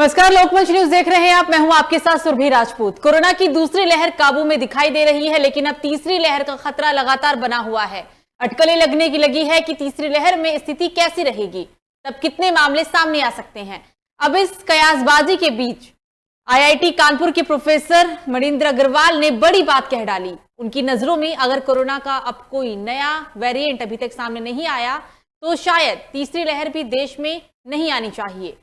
नमस्कार, लोकमंच न्यूज देख रहे हैं आप। मैं हूं आपके साथ सुरभि राजपूत। कोरोना की दूसरी लहर काबू में दिखाई दे रही है, लेकिन अब तीसरी लहर का खतरा लगातार बना हुआ है। अटकलें लगने की लगी है कि तीसरी लहर में स्थिति कैसी रहेगी, तब कितने मामले सामने आ सकते हैं। अब इस कयासबाजी के बीच आईआईटी कानपुर के प्रोफेसर मणिंद्र अग्रवाल ने बड़ी बात कह डाली। उनकी नजरों में अगर कोरोना का अब कोई नया वेरिएंट अभी तक सामने नहीं आया तो शायद तीसरी लहर भी देश में नहीं आनी चाहिए।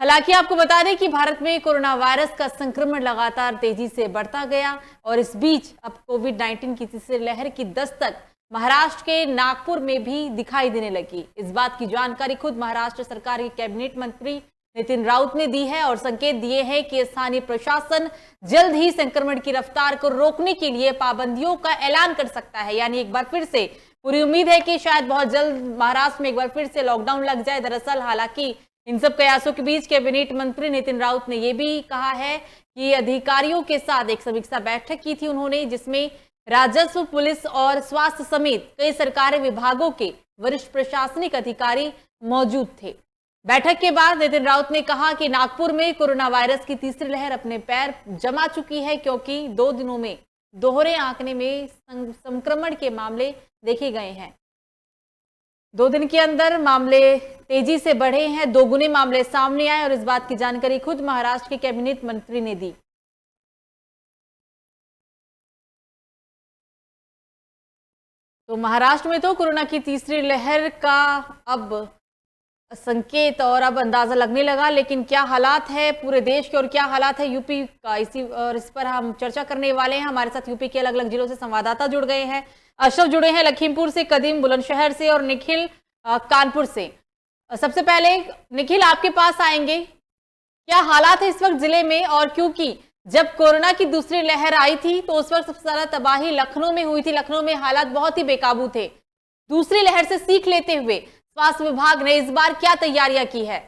हालांकि आपको बता दें कि भारत में कोरोना वायरस का संक्रमण लगातार तेजी से बढ़ता गया और इस बीच अब कोविड-19 की तीसरी लहर की दस्तक महाराष्ट्र के नागपुर में भी दिखाई देने लगी। इस बात की जानकारी खुद महाराष्ट्र सरकार के कैबिनेट मंत्री नितिन राउत ने दी है और संकेत दिए हैं कि स्थानीय प्रशासन जल्द ही संक्रमण की रफ्तार को रोकने के लिए पाबंदियों का ऐलान कर सकता है। यानी एक बार फिर से पूरी उम्मीद है कि शायद बहुत जल्द महाराष्ट्र में एक बार फिर से लॉकडाउन लग जाए। दरअसल हालांकि इन सब प्रयासों के बीच कैबिनेट मंत्री नितिन राउत ने यह भी कहा है कि अधिकारियों के साथ एक समीक्षा बैठक की थी उन्होंने, जिसमें राजस्व, पुलिस और स्वास्थ्य समेत कई सरकारी विभागों के वरिष्ठ प्रशासनिक अधिकारी मौजूद थे। बैठक के बाद नितिन राउत ने कहा कि नागपुर में कोरोना वायरस की तीसरी लहर अपने पैर जमा चुकी है, क्योंकि 2 दिनों में दोहरे आंकड़े में संक्रमण के मामले देखे गए हैं। 2 दिन के अंदर मामले तेजी से बढ़े हैं, 2 गुने मामले सामने आए और इस बात की जानकारी खुद महाराष्ट्र के कैबिनेट मंत्री ने दी। तो महाराष्ट्र में तो कोरोना की तीसरी लहर का अब संकेत और अब अंदाजा लगने लगा, लेकिन क्या हालात है पूरे देश के और क्या हालात है यूपी का, इस पर हम चर्चा करने वाले हैं। हमारे साथ यूपी के अलग अलग जिलों से संवाददाता जुड़ गए हैं। अशरफ जुड़े हैं लखीमपुर से, कदीम बुलंदशहर से और निखिल कानपुर से। सबसे पहले निखिल आपके पास आएंगे, क्या हालात है इस वक्त जिले में? और क्योंकि जब कोरोना की दूसरी लहर आई थी तो उस वक्त सबसे ज्यादा तबाही लखनऊ में हुई थी, लखनऊ में हालात बहुत ही बेकाबू थे। दूसरी लहर से सीख लेते हुए स्वास्थ्य विभाग ने इस बार क्या तैयारियां की है?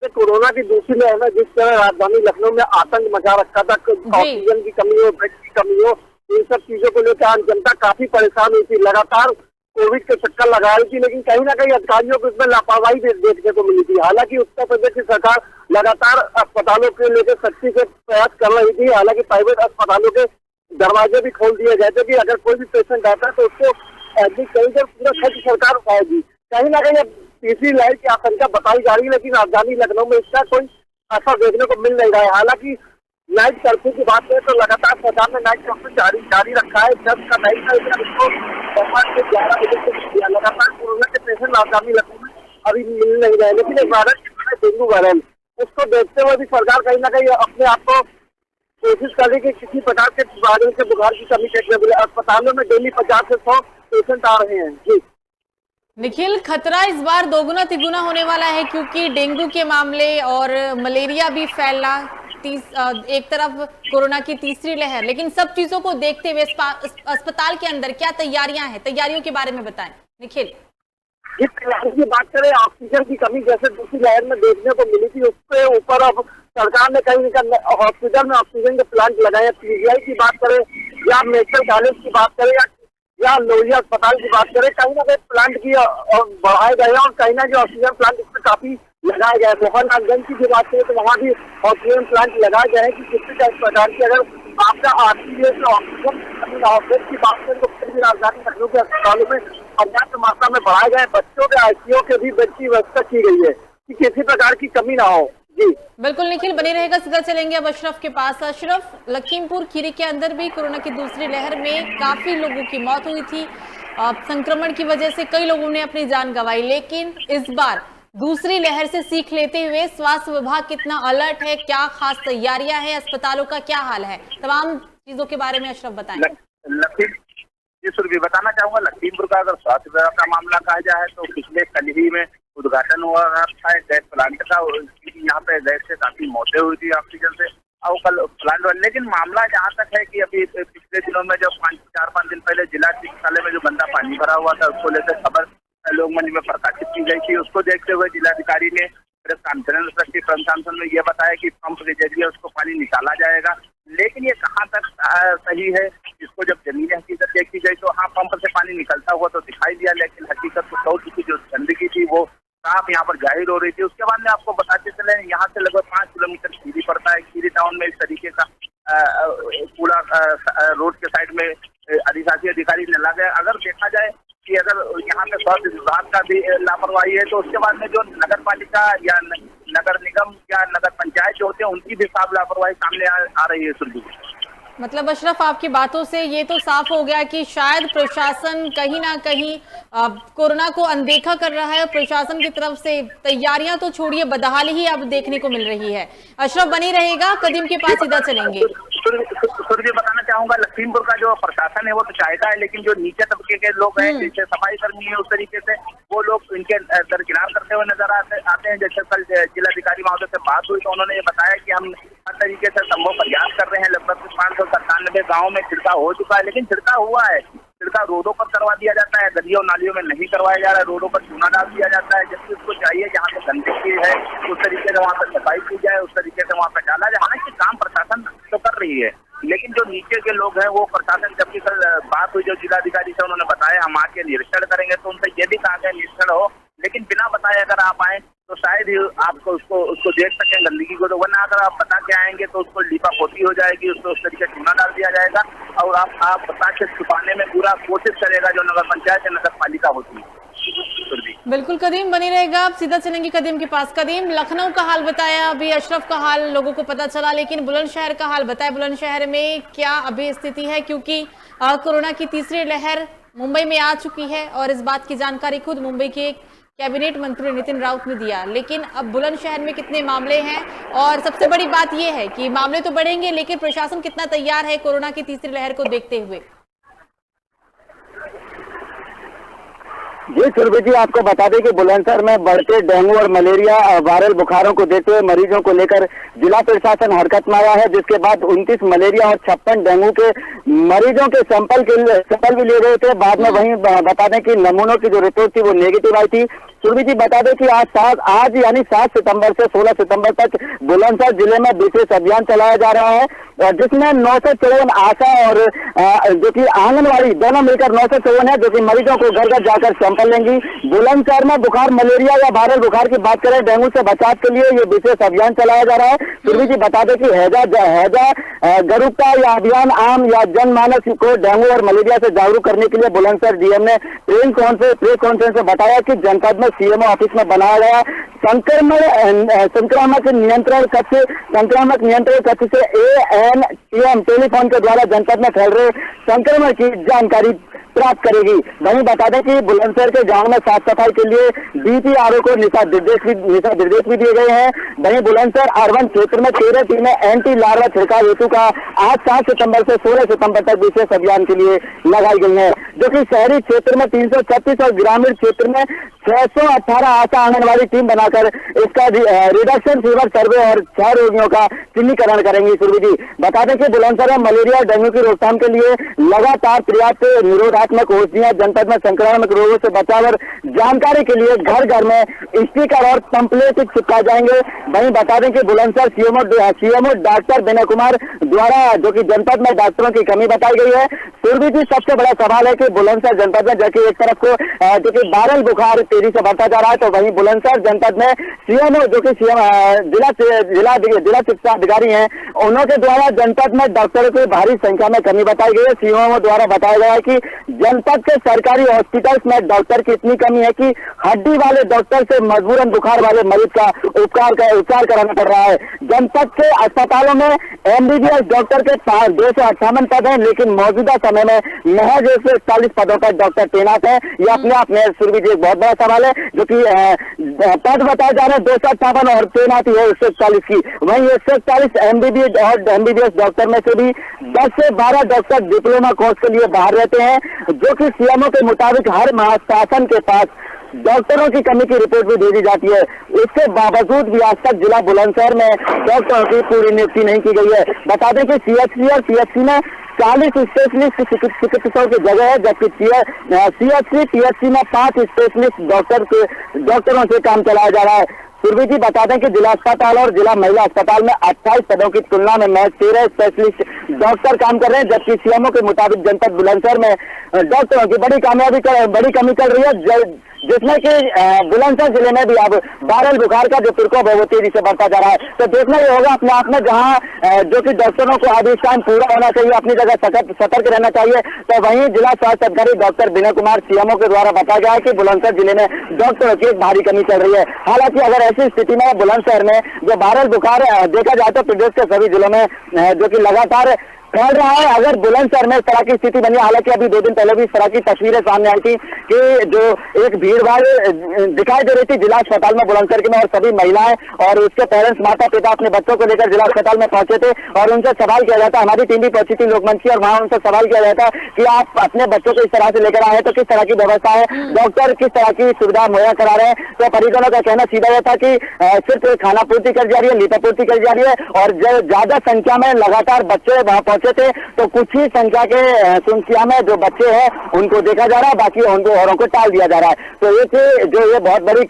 कोरोना की दूसरी लहर में जिस तरह राजधानी लखनऊ में आतंक मचा रखा था, ऑक्सीजन की कमी हो, बेड की कमी हो, इन सब चीजों को लेकर आम जनता काफी परेशान हुई थी। लगातार कोविड के चक्कर लगा रही थी, लेकिन कहीं ना कहीं अधिकारियों को इसमें लापरवाही देखने को मिली थी। हालांकि उत्तर प्रदेश की सरकार लगातार अस्पतालों के लेकर सख्ती से प्रयास कर रही थी। हालांकि प्राइवेट अस्पतालों के दरवाजे भी खोल दिए गए थे कि अगर कोई भी पेशेंट आता है तो उसको एडमिट करेंगे, पूरा खर्च सरकार उठाएगी। कहीं ना कहीं अब तीसरी लहर की आशंका बताई जा रही है, लेकिन राजधानी लखनऊ में इसका कोई असर देखने को मिल नहीं रहा है। हालांकि नाइट कर्फ्यू की बात करें तो लगातार सरकार ने नाइट कर्फ्यू जारी रखा है। 10 का नाइट कर्फ्यू इसको 11 बजे से किया। लगातार कोरोना के पेशेंट राजधानी लखनऊ में अभी मिल नहीं रहे, लेकिन एक वायरस डेंगू वायरल, उसको देखते हुए भी सरकार कहीं ना कहीं अपने आप को कोशिश कर रही है कि किसी प्रकार के वायरस के बुखार की कमी देखने मिले। अस्पतालों में डेली 50 से 100 पेशेंट आ रहे हैं। जी निखिल, खतरा इस बार दोगुना तिगुना होने वाला है, क्योंकि डेंगू के मामले और मलेरिया भी फैलना, एक तरफ कोरोना की तीसरी लहर, लेकिन सब चीजों को देखते हुए अस्पताल के अंदर क्या तैयारियां हैं, तैयारियों के बारे में बताएं निखिल। जिस तैयारी की बात करें, ऑक्सीजन की कमी जैसे दूसरी लहर में देखने को मिली थी, उसके ऊपर अब सरकार ने कहीं हॉस्पिटल में ऑक्सीजन के प्लांट लगाए हैं। पीजीआई की बात करें या मेडिकल कॉलेज की बात करें या लोहिया अस्पताल की बात करें, कहीं ना कहीं प्लांट की बढ़ाए गए हैं और कहीं ना कहीं ऑक्सीजन प्लांट इसमें काफी लगाए गए हैं। मोहनलालगंज की बात करें तो वहाँ भी ऑक्सीजन प्लांट लगाए गए हैं कि किसी का इस प्रकार की अगर आपका ऑक्सीजन की बात करें तो फिर भी राजधानी लखनऊ के अस्पतालों में पर्याप्त मात्रा में बढ़ाए गए। बच्चों के आईसीयू के भी बेड की व्यवस्था की गई है कि किसी प्रकार की कमी ना हो। जी बिल्कुल निखिल, बने रहेगा, सीधा चलेंगे अब अशरफ के पास। अशरफ, लखीमपुर खीरी के अंदर भी कोरोना की दूसरी लहर में काफी लोगों की मौत हुई थी। संक्रमण की वजह से कई लोगों ने अपनी जान गंवाई, लेकिन इस बार दूसरी लहर से सीख लेते हुए स्वास्थ्य विभाग कितना अलर्ट है, क्या खास तैयारियां हैं, अस्पतालों का क्या हाल है, तमाम चीजों के बारे में अशरफ बताएं। जी सुरभि, बताना चाहूंगा लखीमपुर का अगर स्वास्थ्य विभाग का मामला कहा जाए तो पिछले कल ही में उद्घाटन हुआ था गैस प्लांट का। यहाँ पे गैस से काफी मौतें हुई थी ऑक्सीजन से, और कल प्लांट बन, लेकिन मामला जहाँ तक है कि अभी पिछले दिनों में जो 4-5 दिन पहले जिला चिकित्सालय में जो गंदा पानी भरा हुआ था, उसको लेकर खबर लोकमंच में प्रकाशित की गई थी। उसको देखते हुए जिलाधिकारी ने प्रेस कॉन्फ्रेंस रखी। प्रेस कॉन्फ्रेंस में ये बताया कि पंप के जरिए उसको पानी निकाला जाएगा, लेकिन ये कहाँ तक सही है, इसको जब जमीनी हकीकत देखी गई तो हाँ, पंप से पानी निकलता हुआ तो दिखाई दिया, लेकिन हकीकत कुछ और थी। जो गंदगी थी वो साफ यहाँ पर जाहिर हो रही थी। उसके बाद में आपको बताते चले, यहाँ से लगभग 5 किलोमीटर खीरी पड़ता है। खीरी टाउन में इस तरीके का पूरा रोड के साइड में अधिशासी अधिकारी न लगे। अगर देखा जाए कि अगर यहाँ पे स्वास्थ्य विभाग का भी लापरवाही है, तो उसके बाद में जो नगर पालिका या नगर निगम या नगर पंचायत जो होते हैं उनकी भी साफ लापरवाही सामने आ रही है। सुरभि, मतलब अशरफ, आपकी बातों से ये तो साफ हो गया कि शायद प्रशासन कहीं ना कहीं कोरोना को अनदेखा कर रहा है। प्रशासन की तरफ से तैयारियां तो छोड़िए, बदहाली ही अब देखने को मिल रही है। अशरफ बनी रहेगा, कदीम के पास सीधा चलेंगे। सूर्य बताना चाहूंगा, लखीमपुर का जो प्रशासन है वो तो चाहता है, लेकिन जो नीचे तबके के लोग हैं, जैसे सफाई कर्मी है, उस तरीके से वो लोग इनके दरकिनार करते हुए नजर आते हैं। जैसे कल जिलाधिकारी महोदय से बात हुई तो उन्होंने ये बताया कि हम हर तरीके से संभव प्रयास कर रहे हैं। लगभग 597 गाँव में छिड़काव हो चुका है, लेकिन छिड़काव हुआ है, छिड़काव रोडों पर करवा दिया जाता है, गलियों नालियों में नहीं करवाया जा रहा है। रोडों पर चूना डाल दिया जाता है, जबकि उसको चाहिए जहाँ पे गंदगी है उस तरीके से वहाँ पर सफाई की जाए, उस तरीके से वहाँ पर डाला जाए। हालांकि काम प्रशासन तो कर रही है, लेकिन जो नीचे के लोग हैं वो प्रशासन, जबकि कल बात हुई जो जिलाधिकारी से, उन्होंने बताया हम आके निरीक्षण करेंगे, तो उनसे ये भी कहा गया निरीक्षण हो, लेकिन बिना बताए अगर आप आए तो शायद ही आपको उसको देख सकें गंदगी को, तो वरना अगर आप बता के आएंगे तो उसको लीपा पोती हो जाएगी, उसको उस तरीके से चूना डाल दिया जाएगा और आप बता के छुपाने में पूरा कोशिश करेगा जो नगर पंचायत या नगर पालिका होती है। बिल्कुल कदीम बनी रहेगा, आप सीधा चलेंगे कदीम के पास। कदीम, लखनऊ का हाल बताया, अभी अशरफ का हाल लोगों को पता चला, लेकिन बुलंदशहर का हाल बताया। बुलंदशहर में क्या अभी स्थिति है, क्योंकि कोरोना की तीसरी लहर मुंबई में आ चुकी है और इस बात की जानकारी खुद मुंबई के कैबिनेट मंत्री नितिन राउत ने दिया। लेकिन अब बुलंदशहर में कितने मामले हैं, और सबसे बड़ी बात यह है कि मामले तो बढ़ेंगे, लेकिन प्रशासन कितना तैयार है कोरोना की तीसरी लहर को देखते हुए? जी सुरभि जी, आपको बता दें कि बुलंदशहर में बढ़ते डेंगू और मलेरिया वायरल बुखारों को देखते हुए मरीजों को लेकर जिला प्रशासन हरकत में आया है, जिसके बाद 29 मलेरिया और 56 डेंगू के मरीजों के सैंपल भी लिए गए थे। बाद में वहीं बता दें कि नमूनों की जो रिपोर्ट थी वो नेगेटिव आई थी। सुरभि जी बता दें कि आज यानी 7 सितंबर से 16 सितंबर तक बुलंदशहर जिले में विशेष अभियान चलाया जा रहा है, जिसमें 954 आशा और जो कि आंगनवाड़ी दोनों मिलकर 954 है, जो कि मरीजों को घर घर जाकर सैंपल लेंगी। बुलंदशहर में बुखार, मलेरिया या वायरल बुखार की बात करें, डेंगू से बचाव के लिए ये विशेष अभियान चलाया जा रहा है। सुरभि जी बता दें कि हैजा जागरूकता या अभियान आम या जनमानस को डेंगू और मलेरिया से जागरूक करने के लिए बुलंदशहर डीएम ने प्रेस कॉन्फ्रेंस में बताया कि जनपद में सीएमओ ऑफिस में बनाया गया संक्रामक नियंत्रण कक्ष से ANTM टेलीफोन के द्वारा जनपद में फैल रहे संक्रमण की जानकारी प्राप्त करेगी। वहीं बता दें कि बुलंदशहर के गांव में साफ सफाई के लिए DPRO को दिशा निर्देश भी दिए गए हैं। वहीं बुलंदशहर अर्बन क्षेत्र में 13 टीमें एंटी लार्वा छिड़काव हेतु का आज 7 सितंबर से 16 सितंबर तक विशेष अभियान के लिए लगाई गई है, जो कि शहरी क्षेत्र में 336 और ग्रामीण क्षेत्र में 618 आशा आंगनवाड़ी टीम बनाकर इसका रिडक्शन फीवर सर्वे और 6 रोगियों का चिन्हीकरण करेंगी। सुरभि जी बता दें कि बुलंदशहर में मलेरिया और डेंगू की रोकथाम के लिए लगातार पर्याप्त निरोधात्मक औषधियां जनपद में संक्रामक रोगों से बचाव और जानकारी के लिए घर घर में स्टिकर और पंपलेट चिपकाए जाएंगे। वहीं बता दें कि बुलंदशहर सीएमओ डॉक्टर विनय कुमार द्वारा जो कि जनपद में डॉक्टरों की कमी बताई गई है। सुरभि जी सबसे बड़ा सवाल है कि बुलंदशहर जनपद में जबकि एक तरफ को जो कि वायरल बुखार तेजी से बढ़ता जा रहा है, तो वहीं बुलंदशहर जनपद में सीएमओ जो कि जिला चिकित्सा अधिकारी हैं, उन्होंने द्वारा जनपद में डॉक्टरों की भारी संख्या में कमी बताई गई है। सीएमओ द्वारा बताया गया है कि जनपद के सरकारी हॉस्पिटल्स में डॉक्टर की इतनी कमी है कि हड्डी वाले डॉक्टर से मजबूरन बुखार वाले मरीज का उपचार कराना पड़ रहा है। जनपद के अस्पतालों में MBBS डॉक्टर के 258 पद हैं, लेकिन मौजूदा समय में महज 141 पदों पर डॉक्टर तैनात है। यह अपने आप में सुरभि जी एक बहुत बड़ा सवाल है, जो कि पद बताए जा रहे हैं 258 और तैनाती है 141 की। वहीं 141 MBBS डॉक्टर में से भी 10 से 12 डॉक्टर डिप्लोमा कोर्स के लिए बाहर रहते हैं, जो कि सीएमओ के मुताबिक हर माह शासन के पास डॉक्टरों की कमी की रिपोर्ट भी भेजी जाती है। इसके बावजूद भी आज तक जिला बुलंदशहर में डॉक्टरों की पूरी नियुक्ति नहीं की गई है। बता दें कि CHC और PHC में 40 स्पेशलिस्ट चिकित्सकों की जगह है, जबकि CHC THC में 5 स्पेशलिस्ट डॉक्टरों से काम चलाया जा रहा है। सुरभि जी बता दें कि जिला अस्पताल और जिला महिला अस्पताल में 28 पदों की तुलना में महज 13 स्पेशलिस्ट डॉक्टर काम कर रहे हैं, जबकि सीएमओ के मुताबिक जनपद बुलंदशहर में डॉक्टरों की बड़ी कमी चल रही है, जिसमें कि बुलंदशहर जिले में भी अब वायरल बुखार का जो प्रकोप है वो तेजी से बढ़ता जा रहा है। तो देखना ये होगा अपने आप में, जहां जो कि डॉक्टरों को अब इस टाइम पूरा होना चाहिए, अपनी जगह सतर्क रहना चाहिए, तो वहीं जिला स्वास्थ्य अधिकारी डॉक्टर विनय कुमार सीएमओ के द्वारा बताया गया है कि बुलंदशहर जिले में डॉक्टरों की एक भारी कमी चल रही है। हालांकि अगर ऐसी स्थिति में बुलंदशहर में जो वायरल बुखार देखा जाए तो प्रदेश के सभी जिलों में जो कि लगातार फैल रहा है। अगर बुलंदशहर में इस तरह की स्थिति बनी, हालांकि अभी 2 दिन पहले भी इस तरह की तस्वीरें सामने आई थी कि जो एक भीड़ भाड़ दिखाई दे रही थी जिला अस्पताल में बुलंदशहर के में, और सभी महिलाएं और उसके पेरेंट्स माता पिता अपने बच्चों को लेकर जिला अस्पताल में पहुंचे थे और उनसे सवाल किया जाता, हमारी टीम भी पहुंची थी लोकमंच की, और वहां उनसे सवाल किया जाता कि आप अपने बच्चों को इस तरह से लेकर आए तो किस तरह की व्यवस्था है, डॉक्टर किस तरह की सुविधा मुहैया करा रहे हैं। तो परिजनों का कहना सीधा यह था कि सिर्फ खाना पूर्ति कर जा रही है, लिपापूर्ति कर जा रही है, और ज्यादा संख्या में लगातार बच्चे वहां पहुंचे थे, तो कुछ ही संख्या में जो बच्चे हैं उनको देखा जा रहा है, बाकी उनको औरों को टाल दिया जा रहा है। तो ये बहुत बड़ी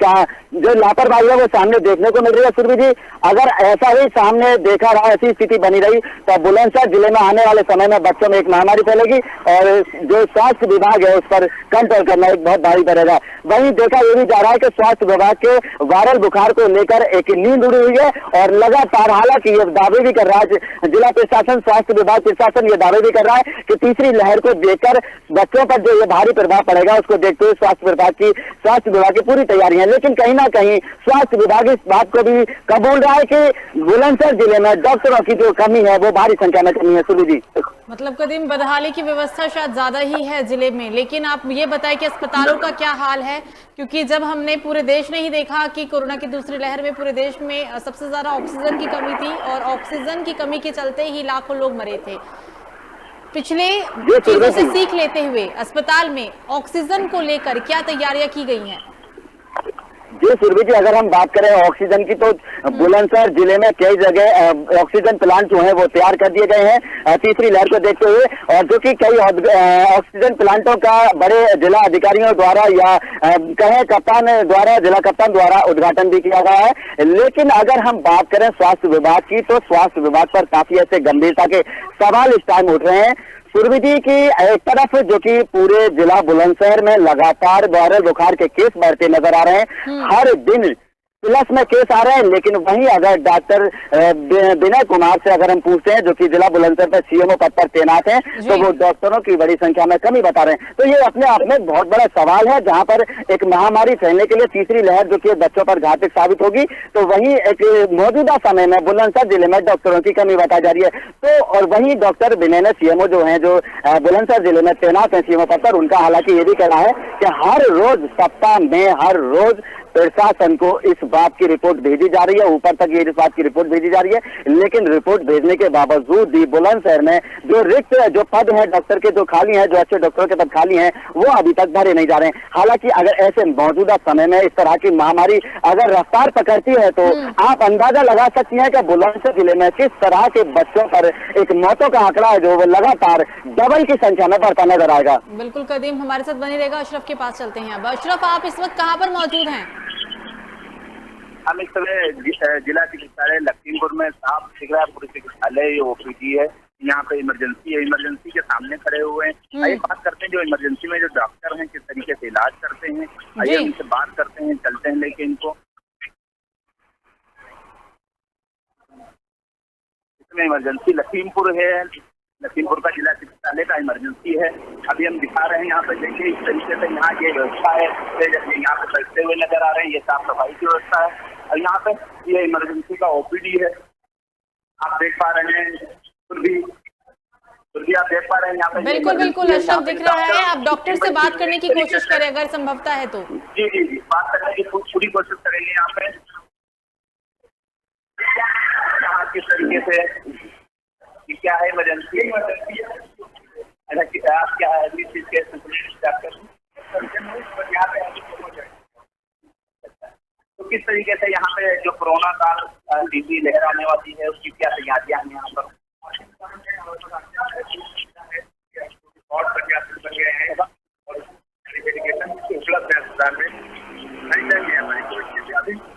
जो लापरवाही है वो सामने देखने को मिल रही है। सुरभि जी, अगर ऐसा ही सामने देखा रहा, ऐसी स्थिति बनी रही तो बुलंदशहर जिले में आने वाले समय में बच्चों में एक महामारी फैलेगी और जो स्वास्थ्य विभाग है उस पर कंट्रोल करना एक बहुत भारी पड़ेगा। वहीं देखा ये भी जा रहा है कि स्वास्थ्य विभाग के वायरल बुखार को लेकर एक नींद उड़ी हुई है और लगातार, हालांकि ये दावे भी कर रहा है जिला प्रशासन, स्वास्थ्य विभाग प्रशासन ये दावे भी कर रहा है कि तीसरी लहर को देखकर बच्चों पर जो ये भारी प्रभाव पड़ेगा उसको देखते हुए स्वास्थ्य विभाग की पूरी तैयारी है। लेकिन कहीं ना कहीं स्वास्थ्य विभाग इस बात को भी कबूल रहा है कि बुलंदशहर जिले में डॉक्टरों की जो कमी है वो भारी संख्या में कमी है। सुरभि जी, मतलब कदीम बदहाली की व्यवस्था शायद ज्यादा ही है जिले में, लेकिन आप ये बताएं कि अस्पतालों का क्या हाल है, क्योंकि जब हमने पूरे देश में ही देखा कि कोरोना की दूसरी लहर में पूरे देश में सबसे ज्यादा ऑक्सीजन की कमी थी और ऑक्सीजन की कमी के चलते ही लाखों लोग मरे थे। पिछले चीजों से सीख लेते हुए अस्पताल में ऑक्सीजन को लेकर क्या तैयारियां की गई हैं? जी सुरभि जी, अगर हम बात करें ऑक्सीजन की तो बुलंदशहर जिले में कई जगह ऑक्सीजन प्लांट जो है वो तैयार कर दिए गए हैं तीसरी लहर को देखते हुए, और जो कि कई ऑक्सीजन प्लांटों का बड़े जिला अधिकारियों द्वारा या कहें जिला कप्तान द्वारा उद्घाटन भी किया गया है। लेकिन अगर हम बात करें स्वास्थ्य विभाग की तो स्वास्थ्य विभाग पर काफी ऐसे गंभीरता के सवाल इस टाइम उठ रहे हैं। सुरभि जी की एक तरफ जो कि पूरे जिला बुलंदशहर में लगातार वायरल बुखार के केस बढ़ते नजर आ रहे हैं, हर दिन प्लस में केस आ रहे हैं, लेकिन वहीं अगर डॉक्टर विनय कुमार से अगर हम पूछते हैं जो कि जिला बुलंदशहर पर सीएमओ पद पर तैनात हैं, तो वो डॉक्टरों की बड़ी संख्या में कमी बता रहे हैं। तो ये अपने आप में बहुत बड़ा सवाल है, जहां पर एक महामारी फैलने के लिए तीसरी लहर जो कि बच्चों पर घातक साबित होगी, तो वहीं एक मौजूदा समय में बुलंदशहर जिले में डॉक्टरों की कमी बताई जा रही है। तो और वहीं डॉक्टर विनय ने सीएमओ जो है जो बुलंदशहर जिले में तैनात है सीएमओ पद पर, उनका हालांकि ये भी कहना है कि हर रोज सप्ताह में हर रोज प्रशासन को इस बात की रिपोर्ट भेजी जा रही है, ऊपर तक ये इस बात की रिपोर्ट भेजी जा रही है, लेकिन रिपोर्ट भेजने के बावजूद भी बुलंदशहर में जो रिक्त जो पद हैं डॉक्टर के जो खाली हैं, जो अच्छे डॉक्टरों के पद खाली हैं, वो अभी तक भरे नहीं जा रहे हैं। हालांकि अगर ऐसे मौजूदा समय में इस तरह की महामारी अगर रफ्तार पकड़ती है तो आप अंदाजा लगा सकती हैं कि बुलंदशहर जिले में किस तरह के बच्चों पर एक मौतों का आंकड़ा है जो वो लगातार डबल की संख्या में बढ़ता नजर आएगा। बिल्कुल कदीम हमारे साथ बने रहेगा। अशरफ के पास चलते हैं। अब अशरफ, आप इस वक्त कहाँ पर मौजूद हैं? हम इस समय जिला चिकित्सालय लखीमपुर में साफ दिख रहा है, पूरे चिकित्सालय ओपीडी है, यहाँ पे इमरजेंसी है, इमरजेंसी के सामने खड़े हुए हैं। आइए बात करते हैं जो इमरजेंसी में जो डॉक्टर हैं किस तरीके से इलाज करते हैं, आइए उनसे बात करते हैं, चलते हैं लेके इनको। इसमें इमरजेंसी लखीमपुर है, लखीमपुर का जिला चिकित्सालय का इमरजेंसी है। अभी हम दिखा रहे हैं यहाँ पे, देखिए इस तरीके से यहाँ ये व्यवस्था है, यहाँ पे बैठते हुए नजर आ रहे हैं, ये साफ सफाई की व्यवस्था है, और यहाँ पे ये इमरजेंसी का ओपीडी है, आप देख पा रहे हैं। आप देख पा रहे हैं यहाँ पे। बिल्कुल बिल्कुल अशरफ दिख रहा है। आप डॉक्टर से बात करने की कोशिश करें अगर संभवता है तो। जी बात करने की पूरी कोशिश करेंगे यहाँ पे, किस तरीके से क्या है इमरजेंसी, आप क्या है चीज के तो किस तरीके से यहाँ पे जो कोरोना का तीसरी लहर आने वाली है उसकी क्या तैयारियां हैं यहाँ पर? और प्रयास कर रहे हैं और मेडिकेशन उपलब्ध है अस्पताल में,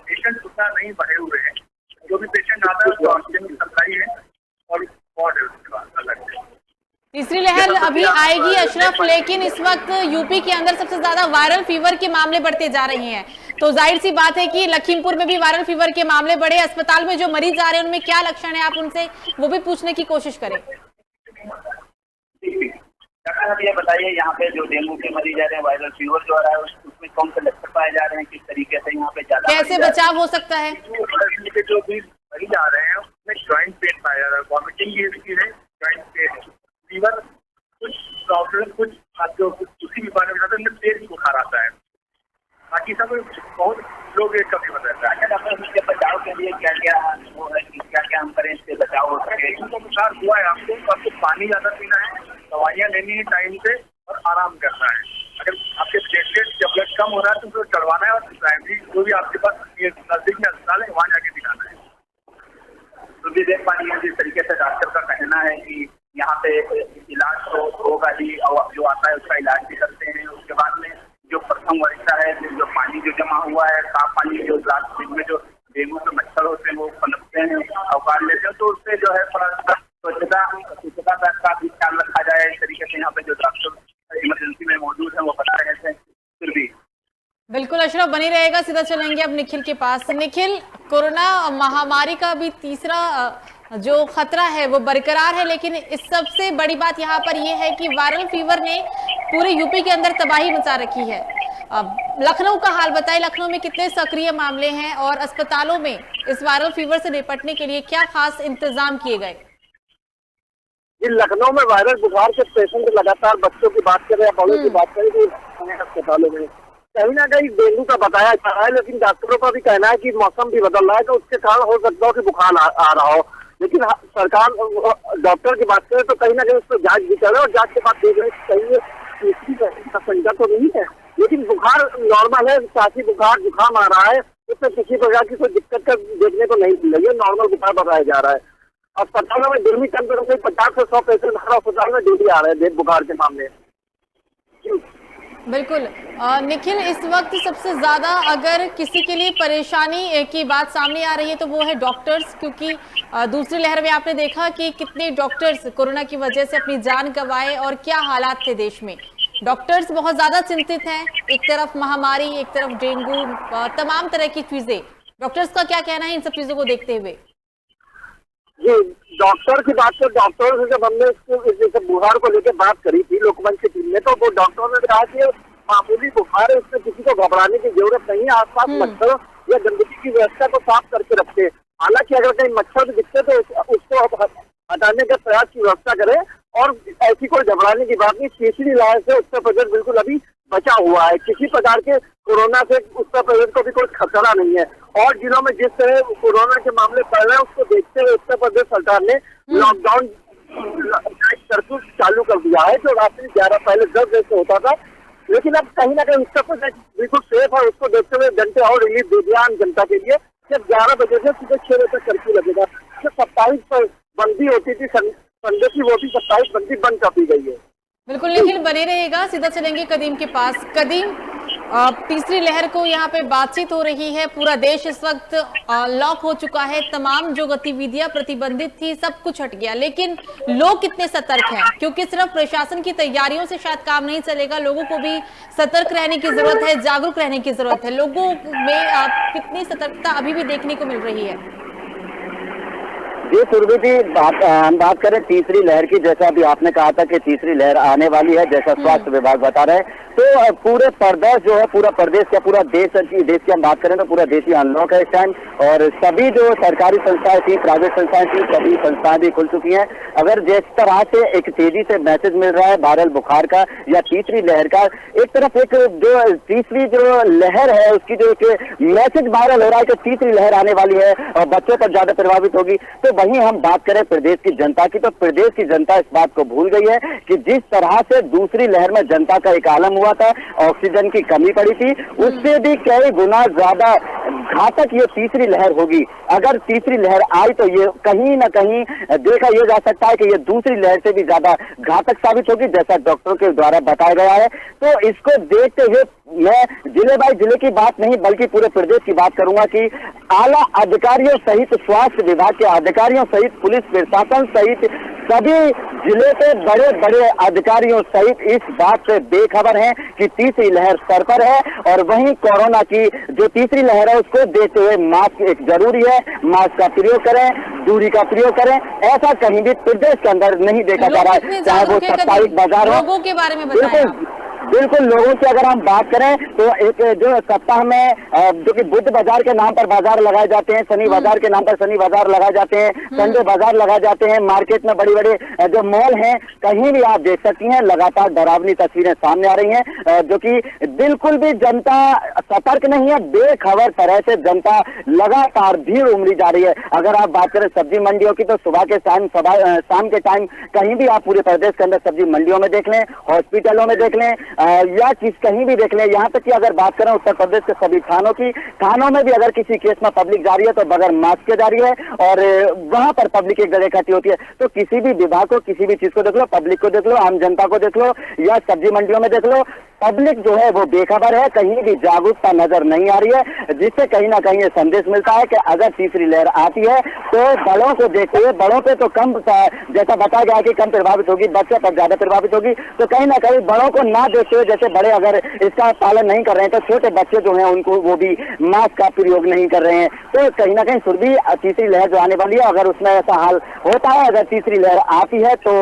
पेशेंट सुविधा तीसरी लहर अभी आएगी अशरफ, लेकिन इस वक्त यूपी के अंदर सबसे ज्यादा वायरल फीवर के मामले बढ़ते जा रहे हैं, तो जाहिर सी बात है कि लखीमपुर में भी वायरल फीवर के मामले बढ़े। अस्पताल में जो मरीज आ रहे हैं उनमें क्या लक्षण है, आप उनसे वो भी पूछने की कोशिश करें। आप ये बताइए, यहाँ पे जो डेंगू के मरीज आ रहे हैं, वायरल फीवर जो आ रहा है, उसमें कौन से लक्षण पाए जा रहे हैं, किस तरीके से यहाँ पे ज्यादा कैसे बचाव हो सकता है? जो भी मरीज आ रहे हैं उसमें ज्वाइंट पेन पाया जा रहा है, वॉमिटिंग की स्थिति है, ज्वाइंट पेन, फीवर, कुछ प्रॉब्लम, कुछ जो उसी बीमारी में उनमें पेट बुखार आता है, बाकी सब बहुत लोग एक कमी बताते हैं। डॉक्टर इसके बचाव के लिए क्या क्या वो है, क्या क्या हम करें इससे बचाव हो सके? इनको बुखार हुआ है आपको पानी ज्यादा पीना है, दवाइयाँ लेनी है टाइम से और आराम करना है। अगर आपके प्लेटलेट या ब्लड कम हो रहा है तो उसको चढ़वाना है और प्राइमरी जो भी आपके पास नजदीक में अस्पताल है वहाँ जाके दिखाना है। तो भी देख पानी जिस तरीके से डॉक्टर का कहना है कि यहाँ पे इलाज तो होगा ही, और जो आता है उसका इलाज भी करते हैं। उसके बाद में जो प्रथम वरिष्ठा है, जो पानी जो जमा हुआ है, साफ पानी जो ग्लास में जो डेंगू के मच्छर होते हैं वो पनपते हैं, अवकाश लेते हैं, तो उससे जो है थोड़ा स्वच्छता का भी ख्याल रखा जाए। इस तरीके से यहाँ पे जो डॉक्टर इमरजेंसी में मौजूद है वो बता रहे थे। फिर भी बिल्कुल अशरफ बनी रहेगा, सीधा चलेंगे अब निखिल के पास। निखिल, कोरोना महामारी का भी तीसरा जो खतरा है वो बरकरार है, लेकिन इस सबसे बड़ी बात यहाँ पर यह है कि वायरल फीवर ने पूरे यूपी के अंदर तबाही मचा रखी है। अब लखनऊ का हाल बताएं, लखनऊ में कितने सक्रिय मामले हैं और अस्पतालों में इस वायरल फीवर से निपटने के लिए क्या खास इंतजाम किए गए? लखनऊ में वायरल बुखार के पेशेंट लगातार, बच्चों की बात करें या बड़ों की बात करें, तो अस्पतालों में कहीं ना कहीं डेंगू का बताया जा रहा है, लेकिन डॉक्टरों का भी कहना है कि मौसम भी बदल रहा है तो उसके कारण हो सकता हो कि बुखार आ रहा हो। लेकिन सरकार डॉक्टर की बात करें तो कहीं ना कहीं उस पर जांच भी कर रहे हैं और जांच के बाद देख रहे हैं कहीं तीसरी का संख्या तो नहीं है, लेकिन बुखार नॉर्मल है, सांसी बुखार जुकाम आ रहा है, उसमें किसी प्रकार की कोई दिक्कत का देखने को नहीं मिल रही है, नॉर्मल बुखार बताया जा रहा है। अस्पतालों में डेली टेम्परेचर 50 से 100 पेशेंट हर अस्पताल में डेली आ रहे हैं बुखार के मामले। बिल्कुल निखिल, इस वक्त सबसे ज्यादा अगर किसी के लिए परेशानी की बात सामने आ रही है तो वो है डॉक्टर्स, क्योंकि दूसरी लहर में आपने देखा कि कितने डॉक्टर्स कोरोना की वजह से अपनी जान गंवाए और क्या हालात थे देश में। डॉक्टर्स बहुत ज्यादा चिंतित हैं, एक तरफ महामारी, एक तरफ डेंगू, तमाम तरह की चीजें। डॉक्टर्स का क्या कहना है इन सब चीजों को देखते हुए? जी, डॉक्टर की बात तो डॉक्टरों से जब हमने इस बुखार को लेकर बात करी थी लोकमंच की टीम में, तो वो डॉक्टरों ने कहा कि मामूली बुखार है, इसमें किसी को घबराने की जरूरत नहीं है, आसपास मच्छर या गंदगी की व्यवस्था को साफ करके रखे। हालांकि अगर कहीं मच्छर दिखते तो उसको हटाने का प्रयास की व्यवस्था करें और ऐसी कोई घबराने की बात नहीं। तीसरी लहर से उत्तर प्रदेश बिल्कुल अभी बचा हुआ है, किसी प्रकार के कोरोना से उत्तर प्रदेश को भी कोई खतरा नहीं है। और जिलों में जिस तरह कोरोना के मामले बढ़ रहे हैं उसको देखते हुए उत्तर प्रदेश सरकार ने लॉकडाउन कर्फ्यू चालू कर दिया है, जो रात्रि 11 पहले 10 बजे से होता था, लेकिन अब कहीं ना कहीं उत्तर प्रदेश बिल्कुल सेफ है। उसको देखते हुए घंटे और रिलीफ दे दिया आम जनता के लिए। सिर्फ 11 बजे से सीधे 6 बजे तक कर्फ्यू लगेगा। जो 27 पर बंदी होती थी संडे की, वो भी 27 बंदी बंद कर दी गई है। बिल्कुल निखिल, बने रहेगा, सीधा चलेंगे कदीम के पास। कदीम, तीसरी लहर को यहाँ पे बातचीत हो रही है, पूरा देश इस वक्त लॉक हो चुका है, तमाम जो गतिविधियां प्रतिबंधित थी सब कुछ हट गया, लेकिन लोग कितने सतर्क हैं? क्योंकि सिर्फ प्रशासन की तैयारियों से शायद काम नहीं चलेगा, लोगों को भी सतर्क रहने की जरूरत है, जागरूक रहने की जरूरत है। लोगों में कितनी सतर्कता अभी भी देखने को मिल रही है? जी सुरभि जी, हम बात करें तीसरी लहर की, जैसा अभी आपने कहा था कि तीसरी लहर आने वाली है, जैसा स्वास्थ्य विभाग बता रहे हैं, तो पूरे प्रदेश जो है, पूरा प्रदेश क्या पूरा देश की हम बात करें तो पूरा देश ही अनलॉक है इस टाइम। और सभी जो सरकारी संस्थाएं थी, प्राइवेट संस्थाएं थी, सभी संस्थाएं भी खुल चुकी हैं। अगर जिस तरह से एक तेजी से मैसेज मिल रहा है वायरल बुखार का या तीसरी लहर का, एक तरफ एक जो तीसरी जो लहर है उसकी जो एक मैसेज वायरल हो रहा है कि तीसरी लहर आने वाली है और बच्चों पर ज्यादा प्रभावित होगी, तो वहीं हम बात करें प्रदेश की जनता की, तो प्रदेश की जनता इस बात को भूल गई है कि जिस तरह से दूसरी लहर में जनता का एक आलम हुआ था, ऑक्सीजन की कमी पड़ी थी, उससे भी कई गुना ज्यादा घातक ये तीसरी लहर होगी। अगर तीसरी लहर आई तो ये कहीं ना कहीं देखा यह जा सकता है कि ये दूसरी लहर से भी ज्यादा घातक साबित होगी, जैसा डॉक्टरों के द्वारा बताया गया है। तो इसको देखते हुए मैं जिले बाई जिले की बात नहीं बल्कि पूरे प्रदेश की बात करूंगा कि आला अधिकारियों सहित स्वास्थ्य विभाग के अधिकारियों सहित पुलिस प्रशासन सहित सभी जिले के बड़े बड़े अधिकारियों सहित इस बात से बेखबर हैं कि तीसरी लहर सर पर है। और वहीं कोरोना की जो तीसरी लहर है उसको देखते हुए मास्क एक जरूरी है, मास्क का प्रयोग करें, दूरी का प्रयोग करें। ऐसा कहीं भी प्रदेश के अंदर नहीं देखा जा रहा है, चाहे वो साप्ताहिक बाजार हो। लोगों के बारे में बताएं। बिल्कुल लोगों की अगर हम बात करें तो एक जो सप्ताह में जो कि बुद्ध बाजार के नाम पर बाजार लगाए जाते हैं, शनि बाजार के नाम पर शनि बाजार लगाए जाते हैं, संडे बाजार लगाए जाते हैं, मार्केट में बड़ी बड़े जो मॉल हैं कहीं भी आप देख सकती हैं लगातार डरावनी तस्वीरें सामने आ रही हैं, जो कि बिल्कुल भी जनता सतर्क नहीं है, बेखबर तरह से जनता लगातार भीड़ उमड़ी जा रही है। अगर आप बात करें सब्जी मंडियों की तो सुबह के शाम के टाइम कहीं भी आप पूरे प्रदेश के अंदर सब्जी मंडियों में देख लें, हॉस्पिटलों में देख लें या कहीं भी देख लें, यहाँ तक कि अगर बात करें उत्तर प्रदेश के सभी थानों की, थानों में भी अगर किसी केस में पब्लिक जा रही है तो बगैर मास्क के जा रही है और वहां पर पब्लिक एक जगह इकट्ठी होती है। तो किसी भी विभाग को, किसी भी चीज को देख लो, पब्लिक को देख लो, आम जनता को देख लो या सब्जी मंडियों में देख लो, पब्लिक जो है वो बेखबर है, कहीं भी जागरूकता नजर नहीं आ रही है, जिससे कहीं ना कहीं ये संदेश मिलता है कि अगर तीसरी लहर आती है तो बड़ों को देखते हुए, बड़ों पे तो कम, जैसा बताया गया कि कम प्रभावित होगी, बच्चों पर ज्यादा प्रभावित होगी, तो कहीं ना कहीं बड़ों को ना देखते हुए जैसे बड़े अगर इसका पालन नहीं कर रहे हैं तो छोटे बच्चे जो हैं उनको वो भी मास्क का प्रयोग नहीं कर रहे हैं। तो कहीं ना कहीं सुरभि तीसरी लहर जो आने वाली है अगर उसमें ऐसा हाल होता है, अगर तीसरी लहर आती है तो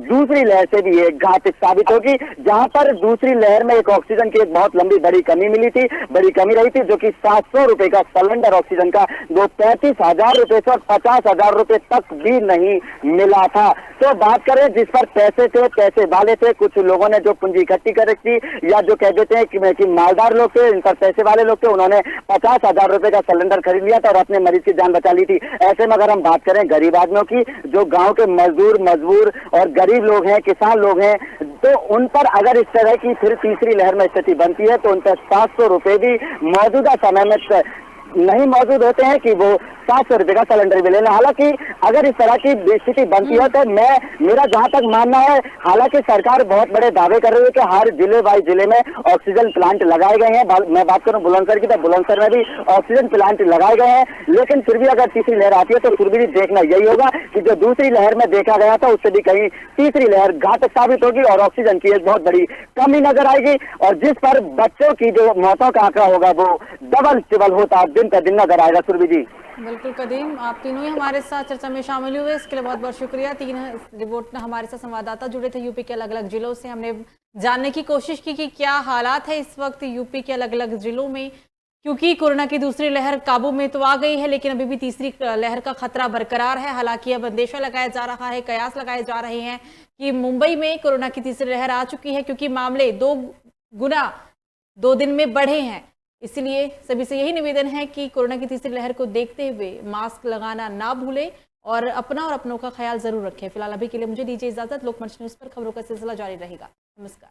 दूसरी लहर से भी एक घातक साबित होगी। जहां पर दूसरी लहर में एक ऑक्सीजन की एक बहुत लंबी बड़ी कमी मिली थी, बड़ी कमी रही थी, जो कि 700 रुपए का सिलेंडर ऑक्सीजन का वो 35,000 रुपए से 50,000 रुपए तक भी नहीं मिला था। तो बात करें जिस पर पैसे थे, पैसे वाले थे, कुछ लोगों ने जो पूंजी इकट्ठी कर रखी या जो कह देते हैं कि मालदार लोग थे, इन पर पैसे वाले लोग थे, उन्होंने 50,000 रुपए का सिलेंडर खरीद लिया था और अपने मरीज की जान बचा ली थी। ऐसे में अगर हम बात करें गरीब आदमियों की, जो गांव के मजदूर और गरीब लोग हैं, किसान लोग हैं, तो उन पर अगर इस तरह की फिर तीसरी लहर में स्थिति बनती है तो उन पर 700 रुपए भी मौजूदा समय में नहीं मौजूद होते हैं कि वो 700 रुपए का सिलेंडर भी लेना। हालांकि अगर इस तरह की स्थिति बनती है तो मेरा जहां तक मानना है, हालांकि सरकार बहुत बड़े दावे कर रही है कि हर जिले बाई जिले में ऑक्सीजन प्लांट लगाए गए हैं। मैं बात करूं बुलंदशहर की तो बुलंदशहर में भी ऑक्सीजन प्लांट लगाए गए हैं, लेकिन फिर भी अगर तीसरी लहर आती है तो फिर भी देखना यही होगा कि जो दूसरी लहर में देखा गया था उससे भी कहीं तीसरी लहर घातक साबित होगी और ऑक्सीजन की एक बहुत बड़ी कमी नजर आएगी और जिस पर बच्चों की जो मौतों का आंकड़ा होगा वो डबल टिबल होता दिन का दिन नजर आएगा। सुरभि जी बिल्कुल कदीम, आप तीनों ही हमारे साथ चर्चा में शामिल हुए, इसके लिए बहुत बहुत शुक्रिया। 3 रिपोर्ट हमारे साथ संवाददाता जुड़े थे यूपी के अलग अलग जिलों से। हमने जानने की कोशिश की कि क्या हालात है इस वक्त यूपी के अलग अलग जिलों में, क्योंकि कोरोना की दूसरी लहर काबू में तो आ गई है लेकिन अभी भी तीसरी लहर का खतरा बरकरार है। हालांकि अब अंदेशा लगाया जा रहा है, कयास लगाए जा रहे हैं कि मुंबई में कोरोना की तीसरी लहर आ चुकी है, क्योंकि मामले 2 गुना 2 दिन में बढ़े हैं। इसलिए सभी से यही निवेदन है कि कोरोना की तीसरी लहर को देखते हुए मास्क लगाना ना भूलें और अपना और अपनों का ख्याल जरूर रखें। फिलहाल अभी के लिए मुझे दीजिए इजाजत। लोकमंच न्यूज पर खबरों का सिलसिला जारी रहेगा। नमस्कार।